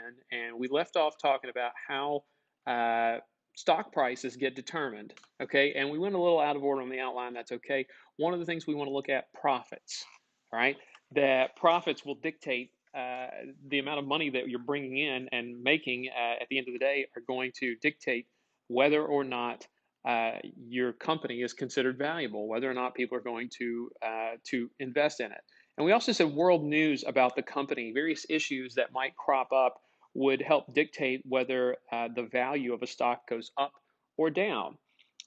again, and we left off talking about how uh, stock prices get determined. Okay, and we went a little out of order on the outline. That's okay. One of the things we want to look at profits. All right, that profits will dictate the amount of money that you're bringing in and making at the end of the day are going to dictate whether or not your company is considered valuable, whether or not people are going to invest in it. And we also said world news about the company, various issues that might crop up would help dictate whether the value of a stock goes up or down.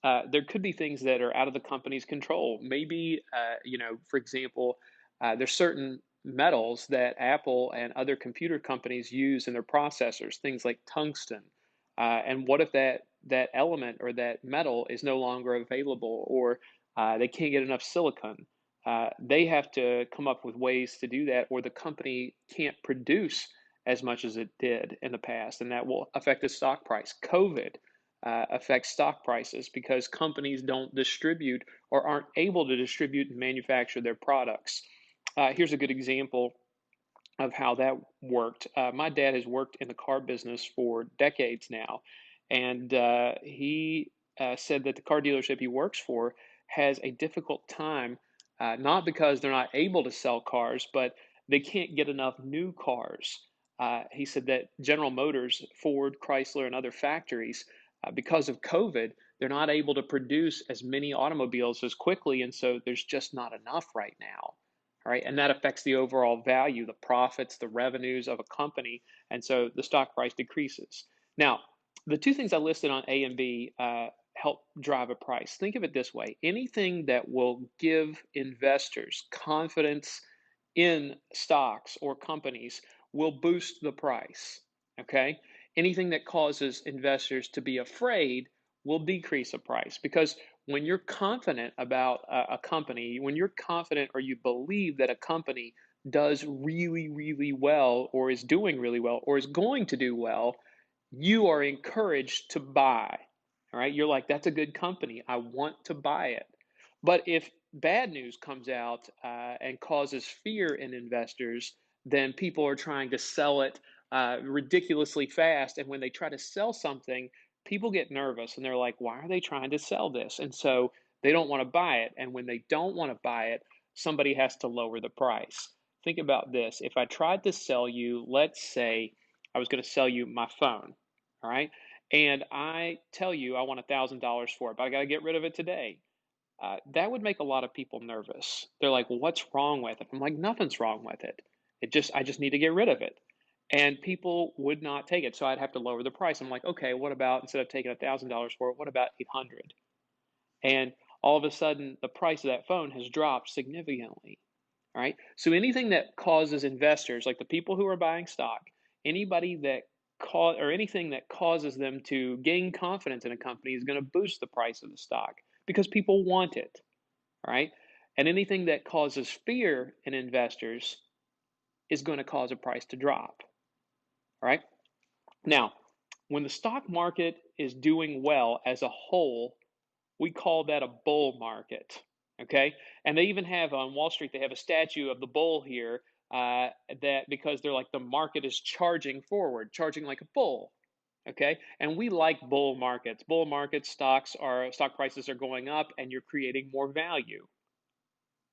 There could be things that are out of the company's control. Maybe, for example, there's certain metals that Apple and other computer companies use in their processors, things like tungsten. And what if that element or that metal is no longer available, or they can't get enough silicon? They have to come up with ways to do that, or the company can't produce as much as it did in the past, and that will affect the stock price. COVID affects stock prices because companies don't distribute or aren't able to distribute and manufacture their products. Here's a good example of how that worked. My dad has worked in the car business for decades now, and he said that the car dealership he works for has a difficult time, not because they're not able to sell cars, but they can't get enough new cars. He said that General Motors, Ford, Chrysler, and other factories, because of COVID, they're not able to produce as many automobiles as quickly, and so there's just not enough right now. All right, and that affects the overall value, the profits, the revenues of a company, and so the stock price decreases. Now, the two things I listed on A and B help drive a price. Think of it this way: anything that will give investors confidence in stocks or companies will boost the price. Okay, anything that causes investors to be afraid will decrease the price, because when you're confident about a company, when you're confident or you believe that a company does really, really well, or is doing really well, or is going to do well, you are encouraged to buy. All right. You're like, that's a good company. I want to buy it. But if bad news comes out and causes fear in investors, then people are trying to sell it ridiculously fast. And when they try to sell something, people get nervous and they're like, why are they trying to sell this? And so they don't want to buy it. And when they don't want to buy it, somebody has to lower the price. Think about this. If I tried to sell you, let's say I was going to sell you my phone, all right? And I tell you I want $1,000 for it, but I got to get rid of it today. That would make a lot of people nervous. They're like, well, what's wrong with it? I'm like, nothing's wrong with it. I just need to get rid of it. And people would not take it. So I'd have to lower the price. I'm like, okay, what about, instead of taking $1,000 for it, what about 800? And all of a sudden the price of that phone has dropped significantly. All right. So anything that causes investors, like the people who are buying stock, anybody that or anything that causes them to gain confidence in a company is going to boost the price of the stock because people want it. All right. And anything that causes fear in investors is going to cause a price to drop. All right. Now, when the stock market is doing well as a whole, we call that a bull market. Okay, and they even have on Wall Street, they have a statue of the bull here, that because they're like the market is charging forward, charging like a bull. Okay, and we like bull markets. Bull markets, stock prices are going up, and you're creating more value.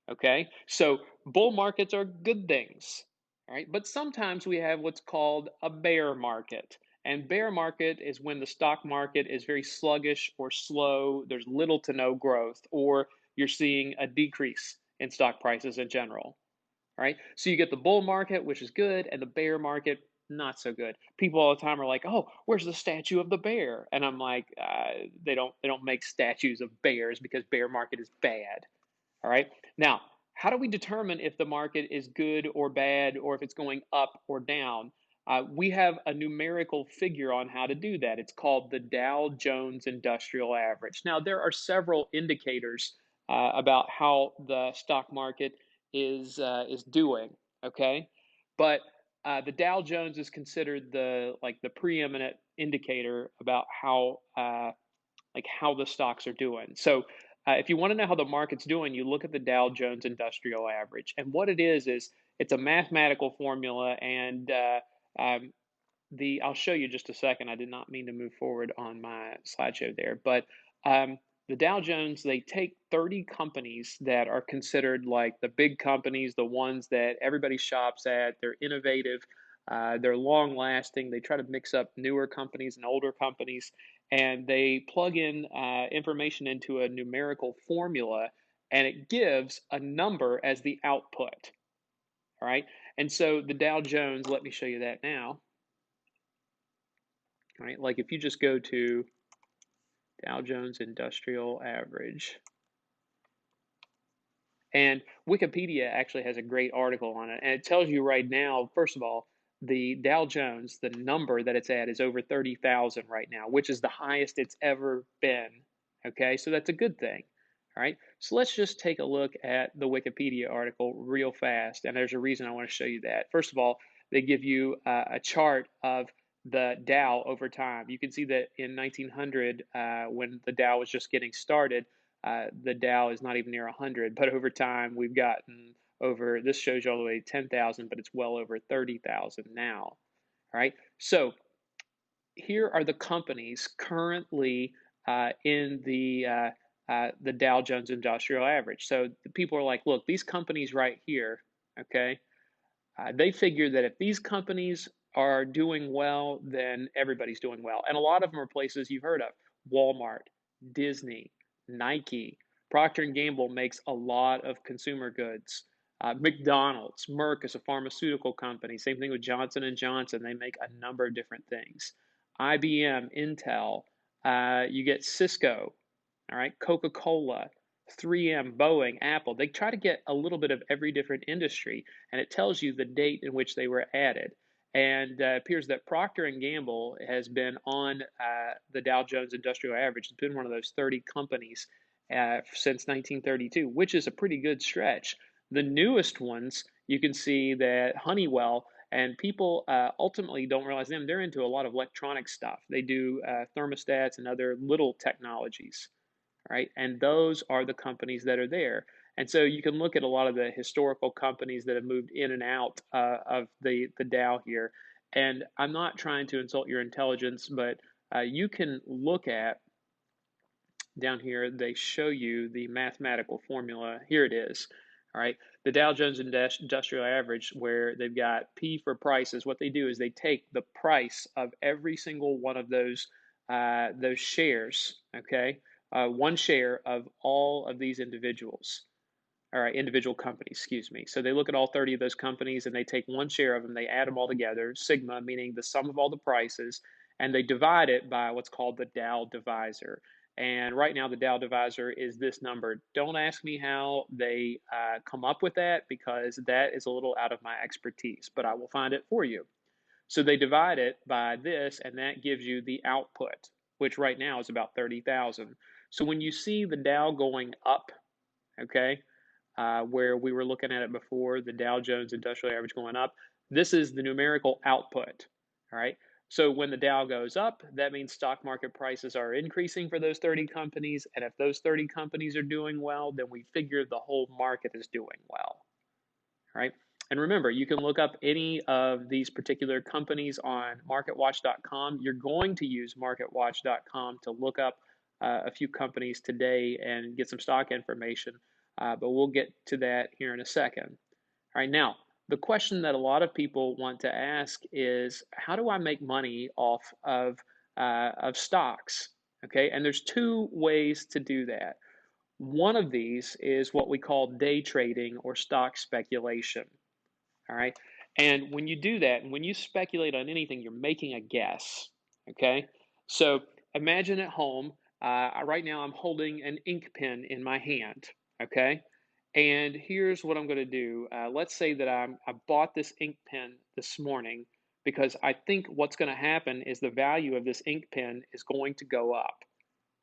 Okay, so bull markets are good things. All right, but sometimes we have what's called a bear market. And bear market is when the stock market is very sluggish or slow, there's little to no growth, or you're seeing a decrease in stock prices in general. All right, so you get the bull market, which is good, and the bear market, not so good. People all the time are like, "Oh, where's the statue of the bear?" And I'm like, they don't make statues of bears because bear market is bad. All right. Now, how do we determine if the market is good or bad, or if it's going up or down? We have a numerical figure on how to do that. It's called the Dow Jones Industrial Average. Now, there are several indicators about how the stock market is doing. Okay, but the Dow Jones is considered the preeminent indicator about how the stocks are doing. So if you want to know how the market's doing, you look at the Dow Jones Industrial Average. And what it is it's a mathematical formula, and um, I'll show you just a second. I did not mean to move forward on my slideshow there, but um, the Dow Jones, they take 30 companies that are considered like the big companies, the ones that everybody shops at. They're innovative, they're long lasting. They try to mix up newer companies and older companies, and they plug in information into a numerical formula, and it gives a number as the output. All right. And so the Dow Jones, let me show you that now. Right? Like if you just go to Dow Jones Industrial Average, and Wikipedia actually has a great article on it, and it tells you right now, first of all, the Dow Jones, the number that it's at is over 30,000 right now, which is the highest it's ever been. Okay, so that's a good thing. All right, so let's just take a look at the Wikipedia article real fast, and there's a reason I want to show you that. First of all, they give you a chart of the Dow over time. You can see that in 1900, when the Dow was just getting started, the Dow is not even near 100, but over time we've gotten over, this shows you all the way to 10,000, but it's well over 30,000 now. All right, so here are the companies currently in the Dow Jones Industrial Average. So the people are like, look, these companies right here, okay, they figure that if these companies are doing well, then everybody's doing well. And a lot of them are places you've heard of: Walmart, Disney, Nike. Procter and Gamble makes a lot of consumer goods. McDonald's, Merck is a pharmaceutical company. Same thing with Johnson and Johnson. They make a number of different things. IBM, Intel. You get Cisco, all right, Coca-Cola, 3M, Boeing, Apple. They try to get a little bit of every different industry, and it tells you the date in which they were added. And it appears that Procter and Gamble has been on the Dow Jones Industrial Average. It's been one of those 30 companies since 1932, which is a pretty good stretch. The newest ones, you can see that Honeywell, and people ultimately don't realize them. They're into a lot of electronic stuff. They do thermostats and other little technologies, right? And those are the companies that are there. And so you can look at a lot of the historical companies that have moved in and out of the Dow here. And I'm not trying to insult your intelligence, but you can look at down here, they show you the mathematical formula. Here it is. All right, the Dow Jones Industrial Average, where they've got P for prices. What they do is they take the price of every single one of those shares. Okay, one share of all of these individuals. All right, individual companies, excuse me. So they look at all 30 of those companies and they take one share of them, they add them all together, sigma, meaning the sum of all the prices, and they divide it by what's called the Dow divisor. And right now, the Dow divisor is this number. Don't ask me how they come up with that, because that is a little out of my expertise, but I will find it for you. So they divide it by this, and that gives you the output, which right now is about 30,000. So when you see the Dow going up, okay, where we were looking at it before, the Dow Jones Industrial Average going up, this is the numerical output. All right. So when the Dow goes up, that means stock market prices are increasing for those 30 companies. And if those 30 companies are doing well, then we figure the whole market is doing well. All right. And remember, you can look up any of these particular companies on marketwatch.com. You're going to use marketwatch.com to look up a few companies today and get some stock information, but we'll get to that here in a second. All right, now, the question that a lot of people want to ask is, how do I make money off of stocks? Okay, and there's two ways to do that. One of these is what we call day trading or stock speculation. All right. And when you do that, and when you speculate on anything, you're making a guess. Okay. So imagine at home, right now I'm holding an ink pen in my hand. Okay. And here's what I'm going to do. Let's say that I bought this ink pen this morning because I think what's going to happen is the value of this ink pen is going to go up.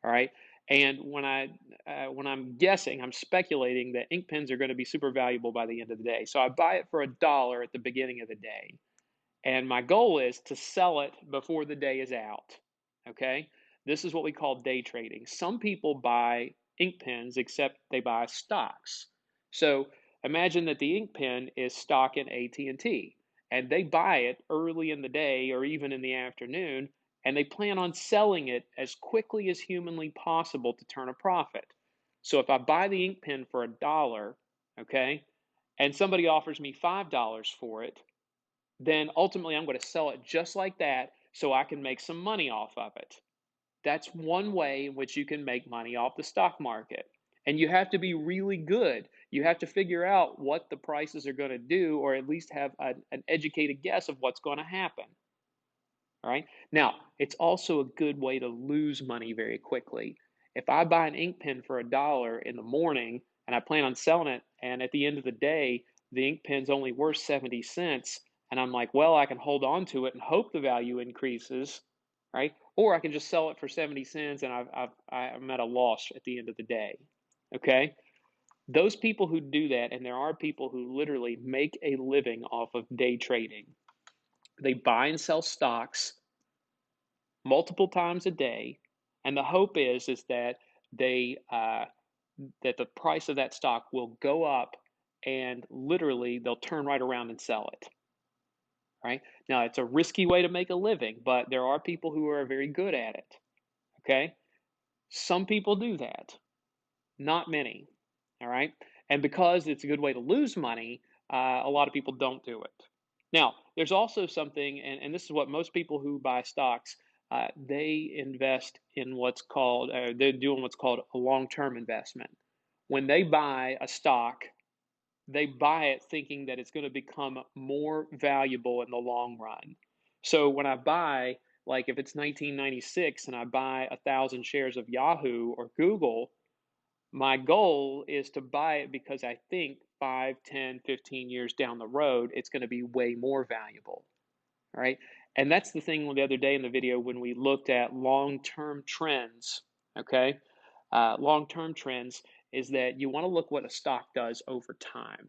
All right. And when I'm guessing, I'm speculating that ink pens are going to be super valuable by the end of the day. So I buy it for $1 at the beginning of the day. And my goal is to sell it before the day is out. Okay? This is what we call day trading. Some people buy ink pens, except they buy stocks. So imagine that the ink pen is stock in AT&T. and they buy it early in the day or even in the afternoon, and they plan on selling it as quickly as humanly possible to turn a profit. So if I buy the ink pen for $1, okay, and somebody offers me $5 for it, then ultimately I'm going to sell it just like that so I can make some money off of it. That's one way in which you can make money off the stock market. And you have to be really good. You have to figure out what the prices are going to do, or at least have an educated guess of what's going to happen. All right. Now, it's also a good way to lose money very quickly. If I buy an ink pen for $1 in the morning and I plan on selling it, and at the end of the day, the ink pen's only worth 70 cents, and I'm like, well, I can hold on to it and hope the value increases, right? Or I can just sell it for 70 cents and I'm at a loss at the end of the day. Okay. Those people who do that, and there are people who literally make a living off of day trading, they buy and sell stocks multiple times a day, and the hope is that they that the price of that stock will go up, and literally they'll turn right around and sell it. Right now, it's a risky way to make a living, but there are people who are very good at it. Okay, some people do that, not many. All right, and because it's a good way to lose money, a lot of people don't do it. Now, there's also something, and this is what most people who buy stocks, they invest in they're doing what's called a long-term investment. When they buy a stock, they buy it thinking that it's going to become more valuable in the long run. So when I buy, like if it's 1996 and I buy 1,000 shares of Yahoo or Google, my goal is to buy it because I think 5, 10, 15 years down the road, it's going to be way more valuable. All right. And that's the thing the other day in the video when we looked at long-term trends. Okay. Long-term trends is that you want to look what a stock does over time.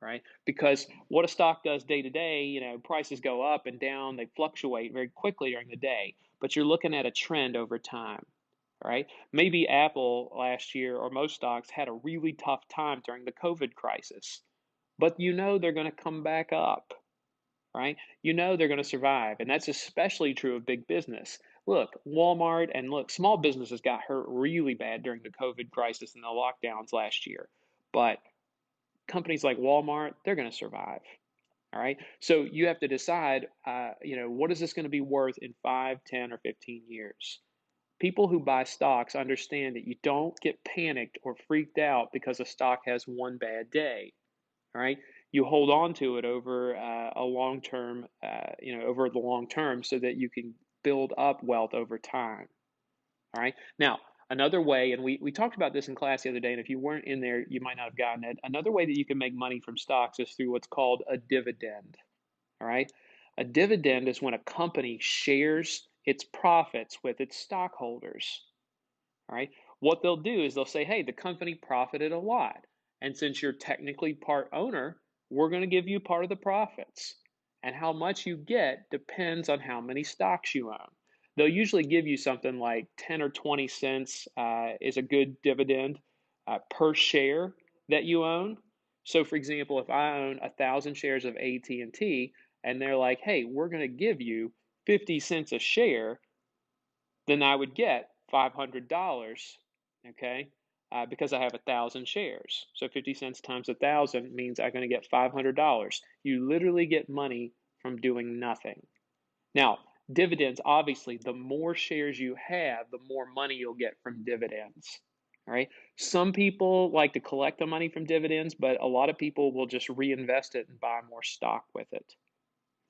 Right. Because what a stock does day to day, prices go up and down, they fluctuate very quickly during the day, but you're looking at a trend over time. Right? Maybe Apple last year or most stocks had a really tough time during the COVID crisis, but they're going to come back up, right? They're going to survive. And that's especially true of big business. Look, Walmart and look, small businesses got hurt really bad during the COVID crisis and the lockdowns last year. But companies like Walmart, they're going to survive. All right. So you have to decide, what is this going to be worth in 5, 10, or 15 years? People who buy stocks understand that you don't get panicked or freaked out because a stock has one bad day. All right. You hold on to it over a long term, over the long term so that you can build up wealth over time. All right. Now, another way, and we talked about this in class the other day, and if you weren't in there, you might not have gotten it. Another way that you can make money from stocks is through what's called a dividend. All right. A dividend is when a company shares its profits with its stockholders. All right. What they'll do is they'll say, hey, the company profited a lot. And since you're technically part owner, we're going to give you part of the profits. And how much you get depends on how many stocks you own. They'll usually give you something like 10 or 20 cents is a good dividend per share that you own. So, for example, if I own 1,000 shares of AT&T and they're like, hey, we're going to give you 50 cents a share, then I would get $500, okay, because I have 1,000 shares. So 50 cents times 1,000 means I'm going to get $500. You literally get money from doing nothing. Now, dividends, obviously, the more shares you have, the more money you'll get from dividends. All right. Some people like to collect the money from dividends, but a lot of people will just reinvest it and buy more stock with it.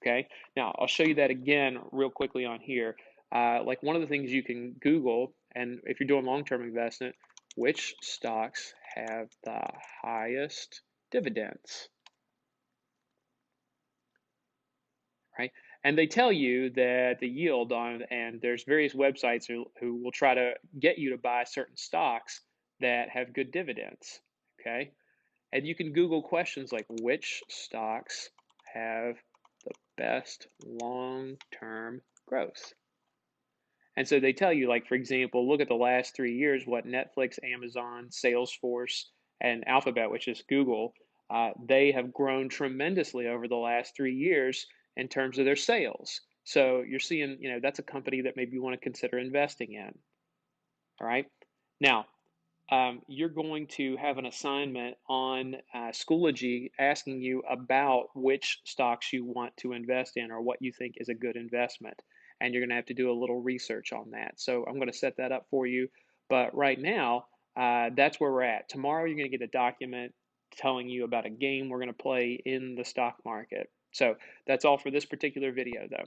Okay, now I'll show you that again real quickly on here. Like one of the things you can Google, and if you're doing long-term investment, which stocks have the highest dividends, right? And they tell you that the yield on, and there's various websites who will try to get you to buy certain stocks that have good dividends, okay? And you can Google questions like which stocks have the best long-term growth. And so they tell you, like, for example, look at the last 3 years, what Netflix, Amazon, Salesforce, and Alphabet, which is Google, they have grown tremendously over the last 3 years in terms of their sales. So you're seeing, that's a company that maybe you want to consider investing in. All right. Now, you're going to have an assignment on Schoology asking you about which stocks you want to invest in or what you think is a good investment. And you're going to have to do a little research on that. So I'm going to set that up for you. But right now, that's where we're at. Tomorrow, you're going to get a document telling you about a game we're going to play in the stock market. So that's all for this particular video, though.